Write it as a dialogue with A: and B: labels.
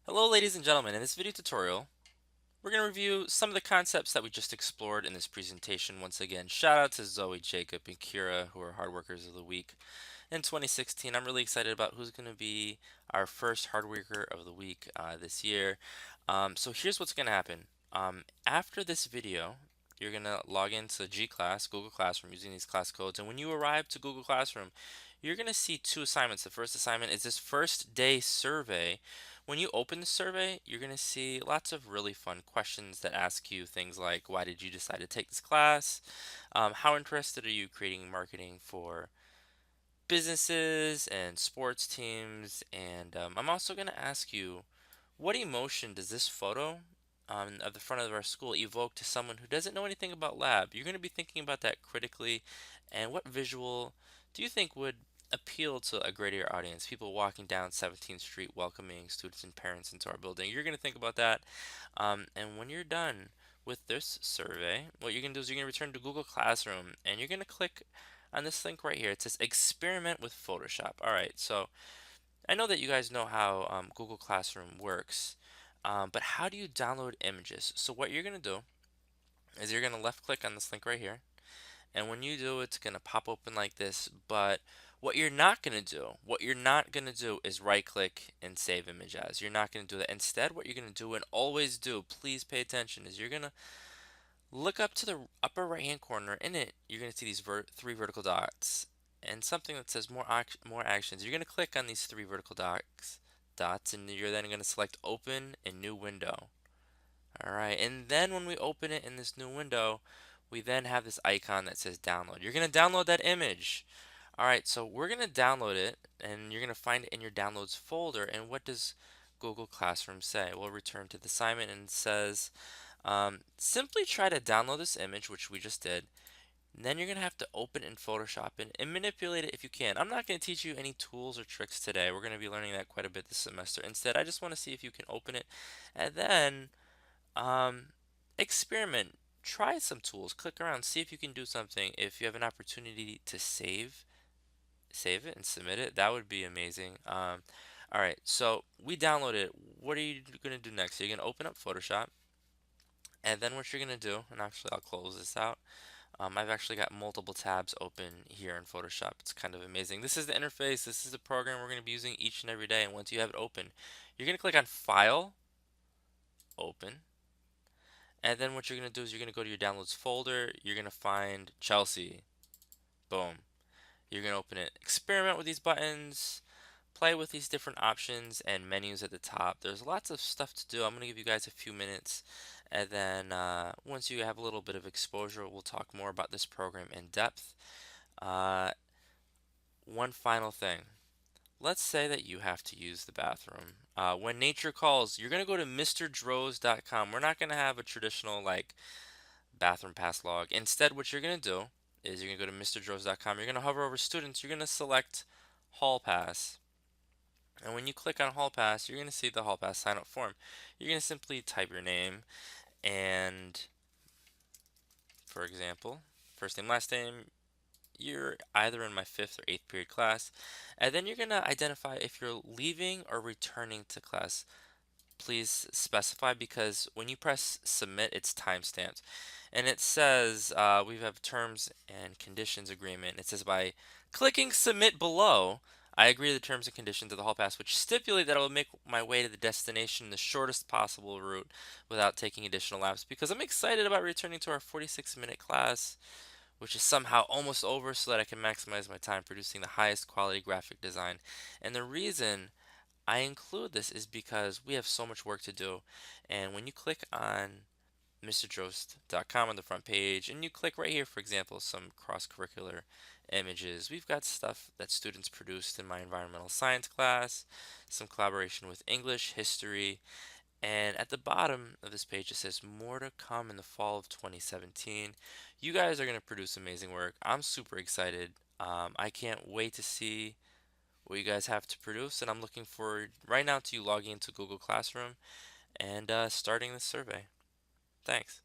A: Hello ladies and gentlemen, in this video tutorial, we're going to review some of the concepts that we just explored in this presentation. Once again, shout out to Zoe, Jacob, and Kira, who are hard workers of the week. In 2016, I'm really excited about who's going to be our first hard worker of the week this year. So here's what's going to happen. After this video, you're going to log into G Class, Google Classroom, using these class codes. And when you arrive to Google Classroom, you're going to see two assignments. The first assignment is this first day survey. When you open the survey, you're going to see lots of really fun questions that ask you things like, why did you decide to take this class? How interested are you creating marketing for businesses and sports teams? And I'm also going to ask you, what emotion does this photo of the front of our school evoke to someone who doesn't know anything about lab? You're going to be thinking about that critically, and what visual do you think would appeal to a greater audience? People walking down 17th Street welcoming students and parents into our building. You're going to think about that. And when you're done with this survey, what you're going to do is you're going to return to Google Classroom and you're going to click on this link right here. It says experiment with Photoshop. All right, so I know that you guys know how Google Classroom works, but how do you download images? So what you're going to do is you're going to left click on this link right here. And when you do, it's going to pop open like this. But what you're not going to do is right click and save image as. You're not going to do that. Instead, what you're going to do and always do, please pay attention, is you're going to look up to the upper right hand corner. In it, you're going to see these three vertical dots and something that says more actions. You're going to click on these three vertical dots, and you're then going to select open in new window. All right, and then when we open it in this new window, we then have this icon that says download. You're going to download that image. All right, so we're going to download it, and you're going to find it in your downloads folder. And what does Google Classroom say? We'll return to the assignment, and it says simply try to download this image, which we just did. And then you're going to have to open it in Photoshop and manipulate it if you can. I'm not going to teach you any tools or tricks today. We're going to be learning that quite a bit this semester. Instead, I just want to see if you can open it and then um, experiment. Try some tools. Click around. See if you can do something. If you have an opportunity to save it and submit it, that would be amazing. All right, so we downloaded it. What are you going to do next? You're going to open up Photoshop. And then what you're going to do, and actually I'll close this out. I've actually got multiple tabs open here in Photoshop. It's kind of amazing. This is the interface. This is the program we're going to be using each and every day. And once you have it open, you're going to click on File, Open. And then what you're going to do is you're going to go to your Downloads folder. You're going to find Chelsea. Boom. You're going to open it. Experiment with these buttons. Play with these different options and menus at the top. There's lots of stuff to do. I'm going to give you guys a few minutes, and then once you have a little bit of exposure, we'll talk more about this program in depth. Uh, One final thing. Let's say that you have to use the bathroom. When nature calls, you're going to go to mrdroz.com. We're not going to have a traditional like bathroom pass log. Instead, what you're going to do is you're going to go to mrdroz.com. You're going to hover over students. You're going to select Hall Pass. And when you click on Hall Pass, you're going to see the Hall Pass sign up form. You're going to simply type your name and, for example, first name, last name, you're either in my 5th or 8th period class. And then you're going to identify if you're leaving or returning to class. Please specify because when you press submit, it's timestamped. And it says we have terms and conditions agreement. It says by clicking submit below, I agree to the terms and conditions of the hall pass, which stipulate that I will make my way to the destination the shortest possible route without taking additional laps because I'm excited about returning to our 46-minute class, which is somehow almost over so that I can maximize my time producing the highest quality graphic design. And the reason I include this is because we have so much work to do. And when you click on mrdrost.com on the front page and you click right here, for example, some cross-curricular images, we've got stuff that students produced in my environmental science class, some collaboration with English, history, and at the bottom of this page it says more to come in the fall of 2017. You guys are going to produce amazing work. I'm super excited. I can't wait to see what you guys have to produce, and I'm looking forward right now to you logging into Google Classroom and starting this survey. Thanks.